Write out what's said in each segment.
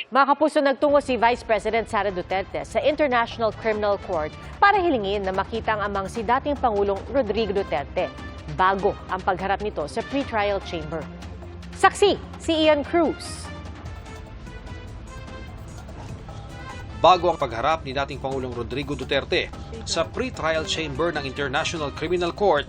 Mga kapuso, nagtungo si Vice President Sara Duterte sa International Criminal Court para hilingin na makita ang amang si dating Pangulong Rodrigo Duterte bago ang pagharap nito sa pre-trial chamber. Saksi, si Ian Cruz. Bago ang pagharap ni dating Pangulong Rodrigo Duterte sa pre-trial chamber ng International Criminal Court,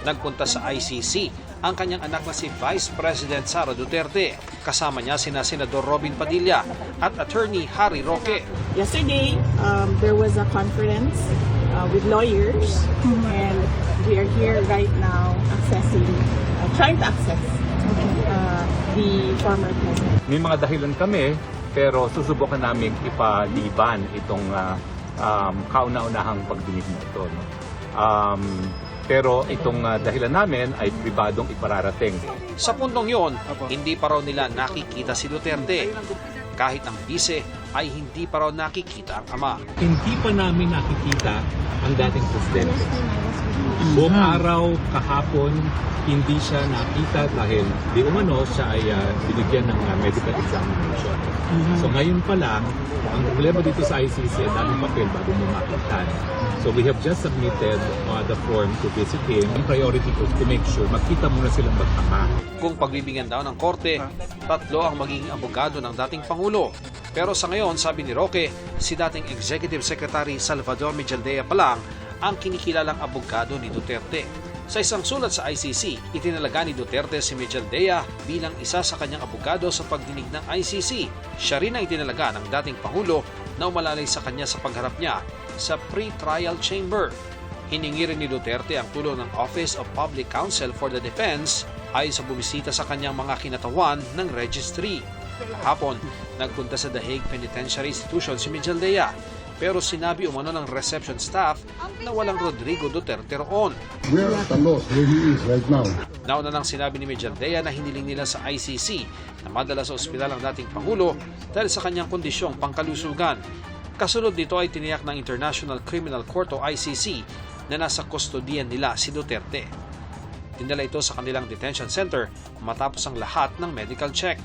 nagpunta sa ICC ang kanyang anak na si Vice President Sara Duterte. Kasama niya sina Senador Robin Padilla at Attorney Harry Roque. Yesterday, there was a conference with lawyers, and we are here right now trying to access the former president. May mga dahilan kami, pero susubukan namin ipaliban itong kauna-unahang pagdinig na ito. No? Pero itong dahilan namin ay pribadong ipararating. Sa puntong yon, hindi pa raw nila nakikita si Duterte. Kahit ang bise ay hindi pa raw nakikita ang ama. Hindi pa namin nakikita ang dating presidente. Buong araw, kahapon, hindi siya nakita dahil di umano siya ay binigyan ng medical examination. So ngayon pa lang, ang problema dito sa ICC ay daming papel bago mo makita. So we have just submitted the form to visit him. Ang priority ko to make sure makita muna silang magkama. Kung pagbibigyan daw ng korte, 3 ang magiging abogado ng dating Pangulo. Pero sa ngayon, sabi ni Roque, si dating Executive Secretary Salvador Mejaldea pa lang ang kinikilalang abogado ni Duterte. Sa isang sulat sa ICC, itinalaga ni Duterte si Mejaldea bilang isa sa kanyang abogado sa pagdinig ng ICC. Siya rin ang itinalaga ng dating Pangulo na umalalay sa kanya sa pagharap niya sa pre-trial chamber. Hiningi rin ni Duterte ang tulong ng Office of Public Counsel for the Defense ay sa bumisita sa kanyang mga kinatawan ng registry. Kahapon, nagpunta sa The Hague Penitentiary Institution si Mejaldea, pero sinabi umano ng reception staff na walang Rodrigo Duterte roon. Where are the laws where he is right now? Nauna nang sinabi ni Mejaldea na hiniling nila sa ICC na madala sa ospital ang dating Pangulo dahil sa kanyang kondisyong pangkalusugan. Kasunod nito ay tiniyak ng International Criminal Court o ICC na nasa kustodiyan nila si Duterte. Dinala ito sa kanilang detention center matapos ang lahat ng medical check.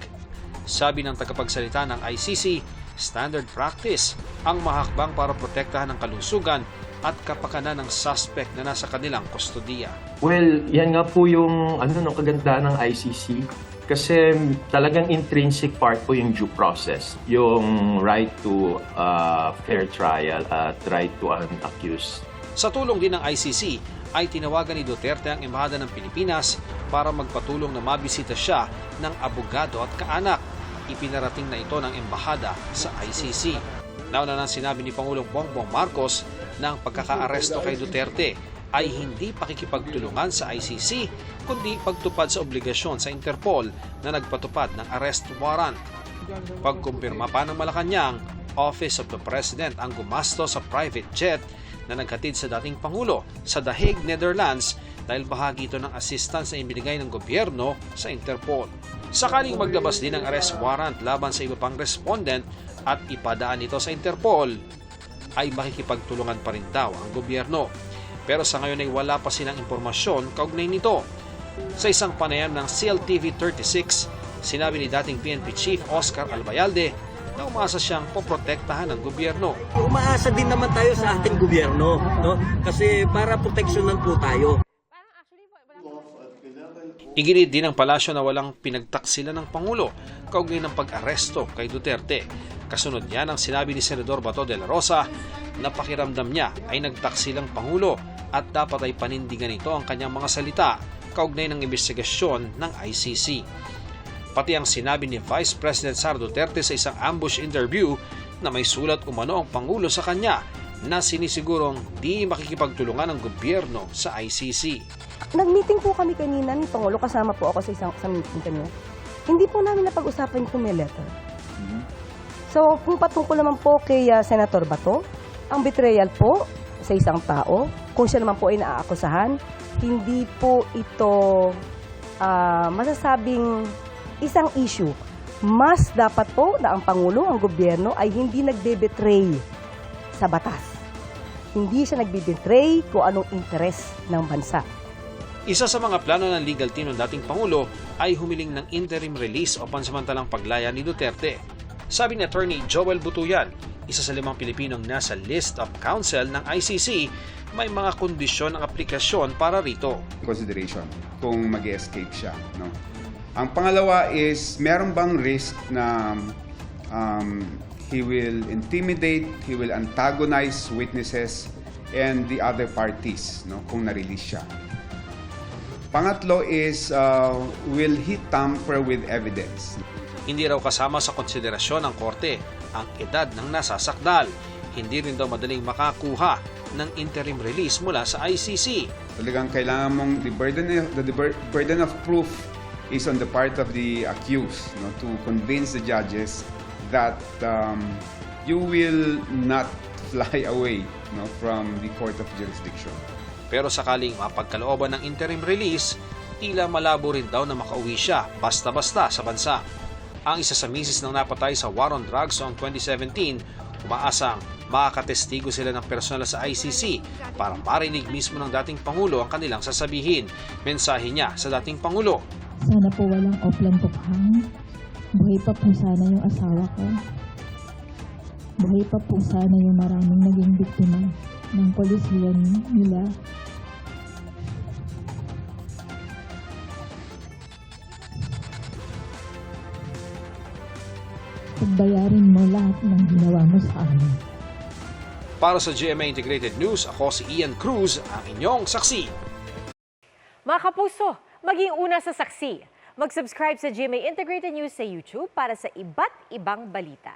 Sabi ng tagapagsalita ng ICC, standard practice ang mahakbang para protektahan ang kalusugan at kapakanan ng suspect na nasa kanilang kustodiya. Well, yan nga po yung kagandahan ng ICC kasi talagang intrinsic part po yung due process, yung right to fair trial at right to an accused. Sa tulong din ng ICC, ay tinawagan ni Duterte ang Embahada ng Pilipinas para magpatulong na mabisita siya ng abogado at kaanak. Ipinarating na ito ng Embahada sa ICC. Nauna nang sinabi ni Pangulong Bongbong Marcos na ang pagkakaaresto kay Duterte ay hindi pakikipagtulungan sa ICC, kundi pagtupad sa obligasyon sa Interpol na nagpatupad ng arrest warrant. Pagkumpirma pa ng Malacanang, Office of the President ang gumasto sa private jet na naghatid sa dating Pangulo sa The Hague, Netherlands dahil bahagi ito ng assistance na ibinigay ng gobyerno sa Interpol. Sakaling maglabas din ng arrest warrant laban sa iba pang respondent at ipadaan ito sa Interpol, ay makikipagtulungan pa rin daw ang gobyerno. Pero sa ngayon ay wala pa silang impormasyon kaugnay nito. Sa isang panayam ng CLTV 36, sinabi ni dating PNP Chief Oscar Albayalde na umasa siyang poprotektahan ng gobyerno. Umaasa din naman tayo sa ating gobyerno, no? Kasi para proteksyonan po tayo. Igilid din ng palasyo na walang pinagtaksilan ng Pangulo kaugnay ng pag-aresto kay Duterte. Kasunod niyan ang sinabi ni Senador Bato de la Rosa na pakiramdam niya ay nagtaksilang Pangulo at dapat ay panindigan ito ang kanyang mga salita kaugnay ng investigasyon ng ICC. Pati ang sinabi ni Vice President Sara Duterte sa isang ambush interview na may sulat umano ang Pangulo sa kanya na sinisigurong di makikipagtulungan ng gobyerno sa ICC. Nag-meeting po kami kanina ni Pangulo, kasama po ako sa meeting kanya. Hindi po namin napag-usapan yung may letter. So, kung patungkol naman po kay Senator Bato, ang betrayal po sa isang tao, kung siya naman po ay naaakusahan, hindi po ito masasabing isang issue. Mas dapat po na ang Pangulo, ang gobyerno, ay hindi nagbe-betray sa batas. Hindi siya nagbe-betray kung anong interes ng bansa. Isa sa mga plano ng legal team ng dating Pangulo ay humiling ng interim release o pansamantalang paglaya ni Duterte. Sabi ni Attorney Joel Butuyan, isa sa 5 Pilipinong nasa list of counsel ng ICC, may mga kondisyon ng aplikasyon para rito. Consideration kung mag-escape siya. No? Ang pangalawa is, meron bang risk na he will intimidate, he will antagonize witnesses and the other parties, no, kung na-release siya. Pangatlo is, will he tamper with evidence? Hindi raw kasama sa konsiderasyon ng korte ang edad ng nasasakdal. Hindi rin daw madaling makakuha ng interim release mula sa ICC. Talagang kailangan mong, the burden of proof is on the part of the accused, no, to convince the judges that you will not fly away, no, from the court of jurisdiction. Pero sakaling mapagkalooban ng interim release, tila malabo rin daw na makauwi siya basta-basta sa bansa. Ang isa sa misis ng napatay sa war on drugs noong 2017, umaasang makakatestigo sila ng personal sa ICC para marinig mismo ng dating Pangulo ang kanilang sasabihin. Mensahe niya sa dating Pangulo. Sana po walang oplang tukhang. Buhay pa po sana yung asawa ko. Buhay pa po sana yung maraming naging biktima ng polisiyan nila. Pagbayarin mo lahat ng ginawa mo sa amin. Para sa GMA Integrated News, ako si Ian Cruz, ang inyong saksi. Mga kapuso, maging una sa saksi. Mag-subscribe sa GMA Integrated News sa YouTube para sa iba't ibang balita.